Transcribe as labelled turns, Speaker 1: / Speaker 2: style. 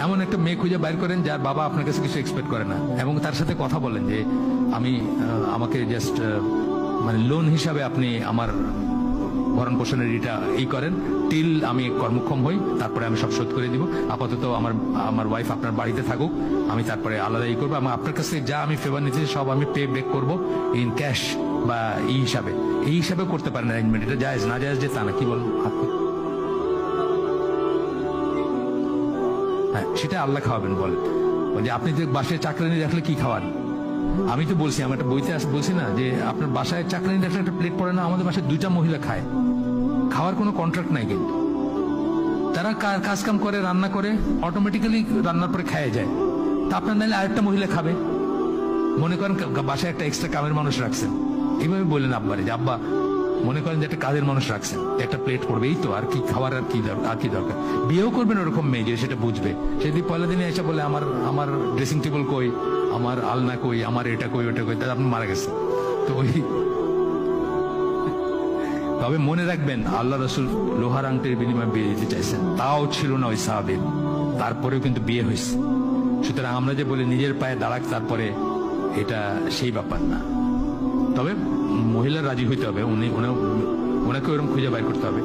Speaker 1: এমন একটা মেয়ে খুঁজে বাইর করেন যার বাবা আপনার কাছে কিছু এক্সপেক্ট করে না, এবং তার সাথে কথা বলেন যে আমাকে জাস্ট মানে লোন হিসাবে আপনি আমার ভরণ পোষণের এটা করেন টিল আমি কর্মক্ষম হই, তারপরে আমি সব শোধ করে দিব। আপাতত আমার ওয়াইফ আপনার বাড়িতে থাকুক, আমি তারপরে আলাদা করবো। আমি আপনার কাছে যা আমি ফেভার নিচ্ছি সব আমি পে ব্যাক করবো ইন ক্যাশ বা এই হিসাবে করতে পারেন অ্যারেঞ্জমেন্ট। এটা জায়েজ না জায়েজ যে তা না, কি বলুন? হ্যাঁ, সেটা আল্লাহ খাওয়াবেন বলেন। যে আপনি যে বাসায় চাকরানি রাখলে কি খাওয়ান? আমি তো বলছি, আমার একটা বইতে বলছি না যে আপনার বাসায় চাকরানি রাখলে একটা প্লেট পড়ে না, আমাদের বাসায় 2টা মহিলা খায়, খাওয়ার কোনো কন্ট্রাক্ট নাই, কিন্তু তারা কাজ কাম করে, রান্না করে, অটোমেটিক্যালি রান্নার পরে খায় যায়। তা আপনার নাহলে আরেকটা মহিলা খাবে, মনে করেন বাসায় একটা এক্সট্রা কামের মানুষ রাখছেন, এইভাবে বললেন আব্বারে যে আব্বা মনে করেন যে একটা কাজের মানুষ রাখছেন, একটা প্লেট পড়বে, এই তো আর কি খাবার, আর কি দরকার। বিয়েও করবেন ওরকম মেয়ে যে সেটা বুঝবে। সেদিন পয়লা দিনে এসে বলে আমার ড্রেসিং টেবিল কই, আমার আলনা কই, আমার এটা কই, ওটা কই, তাহলে আপনি মারা গেছে। তো তবে মনে রাখবেন আল্লাহ রসুল লোহার আংটির বিনিময়ে বিয়ে দিতে চাইছেন, তাও ছিল না ওই সাহাবীর, তারপরেও কিন্তু বিয়ে হয়েছে। সুতরাং আমরা যে বলি নিজের পায়ে দাঁড়াক তারপরে, এটা সেই ব্যাপার না। তবে মহিলা রাজি হইতে হবে, ওনাকে ওরকম খুঁজে বাইর করতে হবে।